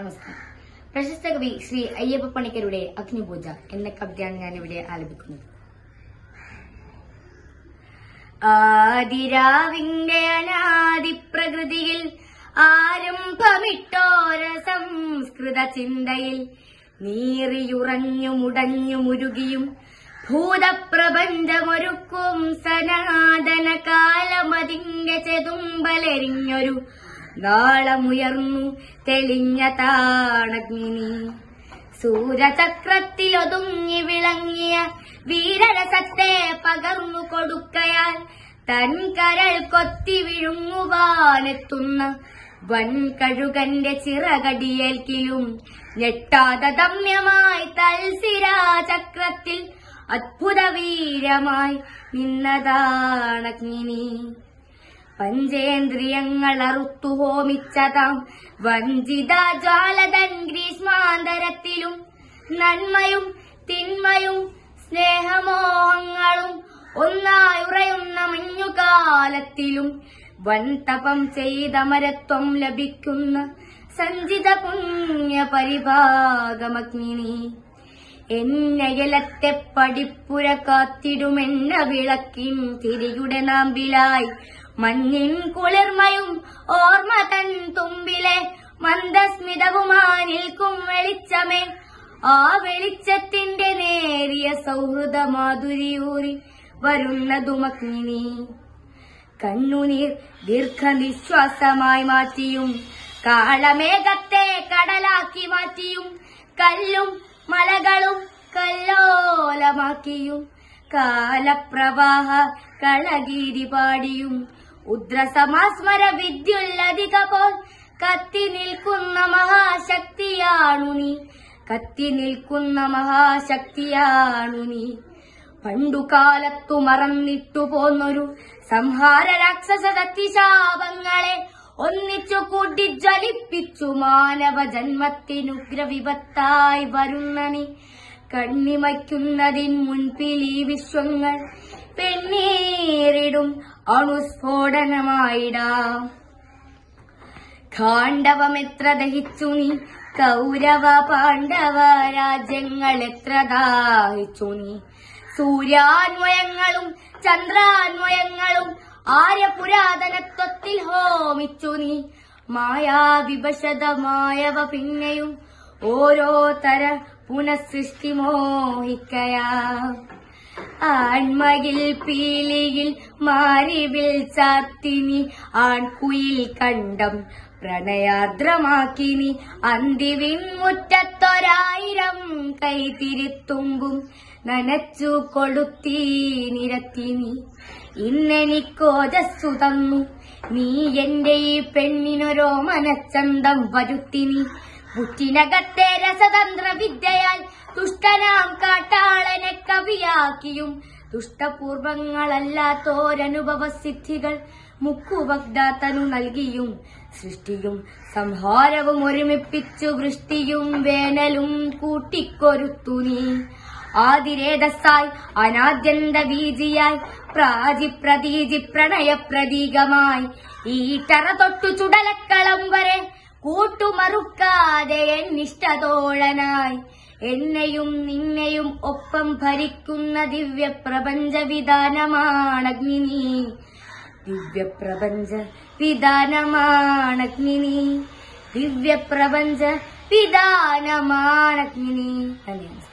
നമസ്കാരം. പ്രശസ്ത കവി ശ്രീ അയ്യപ്പ പണിക്കരുടെ അഗ്നിപൂജ എന്ന കവിതയാണ് ഞാനിവിടെ ആലപിക്കുന്നത്. ആദിരാവിന്റെ അനാദിപ്രകൃതിയിൽ ആരംഭമിട്ടോര സംസ്കൃത ചിന്തയിൽ നീറിയുറഞ്ഞു മുടഞ്ഞു മുരുകിയും ഭൂതപ്രപഞ്ചമൊരുക്കും സനാതന കാലമതിന്റെ ചെതുമ്പലെരിഞ്ഞൊരു നാളമുയർന്നു തെളിഞ്ഞ താണഗ്നി സൂര്യചക്രത്തിലൊതുങ്ങി വിളങ്ങിയ വീരരസത്തെ പകർന്നു കൊടുക്കയാൽ തൻ കരൾ കൊത്തി വിഴുങ്ങുവാനെത്തുന്ന വൻകഴുകന്റെ ചിറകടിയേൽക്കിലും ഞെട്ടാതെ ദമ്യമായി തൽസിരാചക്രത്തിൽ അത്ഭുത വീരമായി നിന്നതാണഗ്നി. പഞ്ചേന്ദ്രിയങ്ങൾ അറുത്തു ഹോമിച്ചതാം വഞ്ചിത ജ്വാലതൻ ഗ്രീഷ്മാന്തരത്തിലും നന്മയും തിന്മയും സ്നേഹമോഹങ്ങളും ഒന്നായുറയുന്ന മഞ്ഞുകാലത്തിലും വൻതപം ചെയ്ത മരത്വം ലഭിക്കുന്ന സഞ്ചിത പുണ്യ പരിഭാഗമഗ്നി. എന്നയലത്തെ പടിപ്പുര കാത്തിടുമെന്ന വിളക്കിൻ തിരിയുടെ നാമ്പിലായി മഞ്ഞിൻ കുളിർമയും ഓർമ്മ തൻ തുമ്പിലെ മന്ദസ്മിതവുമായി നിൽക്കും വെളിച്ചമേ. ആ വെളിച്ചത്തിന്റെ നേരിയ സൗഹൃദ മാധുരിയൂറി വരുന്നതുമഗ്നി. കണ്ണുനീർ ദീർഘനിശ്വാസമായി മാറ്റിയും കാളമേഘത്തെ കടലാക്കി മാറ്റിയും കല്ലും മലകളും കല്ലോലമാക്കിയും കാലപ്രവാഹ കളഗീരി പാടിയും ഉദ്രസമാസ്മര വിദ്യുല്ലധിക പോൽ കത്തി നിൽക്കുന്ന മഹാശക്തിയാണു നീ, കത്തി നിൽക്കുന്ന മഹാശക്തിയാണു നീ. പണ്ടുകാലത്തു മറന്നിട്ടു പോന്നൊരു സംഹാര രാക്ഷസ ശക്തിശാപങ്ങളെ ഒന്നിച്ചു കൂട്ടി ജ്വലിപ്പിച്ചു മാനവ ജന്മത്തിനുഗ്രവിപത്തായി വരുന്ന നീ. കണ്ണിമയ്ക്കുന്നതിൻ മുൻപിൽ ഈ വിശ്വങ്ങൾ പെണ്ണീരിടും അണുസ്ഫോടനമായിടാം. ഖാണ്ഡവമെത്ര ദഹിച്ചു നീ, കൗരവ പാണ്ഡവ രാജ്യങ്ങൾ എത്ര ദാഹിച്ചു നീ. സൂര്യാന്വയങ്ങളും ചന്ദ്രാന്വയങ്ങളും ആര്യപുരാതനത്വത്തിൽ ഹോമിച്ചു നീ. മായാവിഭശതമായവ പിന്നെയും ഓരോ തര പുനഃസൃഷ്ടി മോഹിക്കയാ. ആൺമയിൽ പീലിയിൽ മാരിവിൽ ചാത്തിനി ആൺകുയിൽ കണ്ടം പ്രണയാർദ്രമാക്കിനി. അന്തിവിൻമുറ്റത്തൊരായിരം കൈതിരിത്തുമ്പും നനച്ചു കൊളുത്തി നിരത്തിനി. ഇന്നെനിക്കോജസ്സു തന്നു നീ എന്റെ ഈ പെണ്ണിനൊരോ മനച്ചന്തം വരുത്തിനി. മുറ്റിനകത്തെ രസതന്ത്ര വിദ്യയാൽ ദുഷ്ടനാം കാട്ടാളനെ കവിയാക്കിയും ദുഷ്ടപൂർവങ്ങളല്ലാത്തോരനുഭവ സിദ്ധികൾ മുക്കുവഗ്ദാതനു നൽകിയും സൃഷ്ടിയും സംഹാരവും ഒരുമിപ്പിച്ചു വൃഷ്ടിയും വേനലും കൂട്ടിക്കൊരുത്തു നീ. ആദിരേതസ്സായി അനാദ്യന്ത ബീജിയായി പ്രാചിപ്രതീജി പ്രണയ പ്രതീകമായി ഈ ടറ തൊട്ടു ചുടലക്കളം വരെ കൂട്ടുമറുക്കാതെ എന്നിഷ്ടതോഴനായി എന്നെയും നിന്നെയും ഒപ്പം ഭരിക്കുന്ന ദിവ്യപ്രപഞ്ച വിധാനമാണഗ്നി. ദിവ്യപ്രപഞ്ച വിധാനമാണഗ്നി. ദിവ്യപ്രപഞ്ച വിധാനമാണഗ്നി. ധന്യവാദം.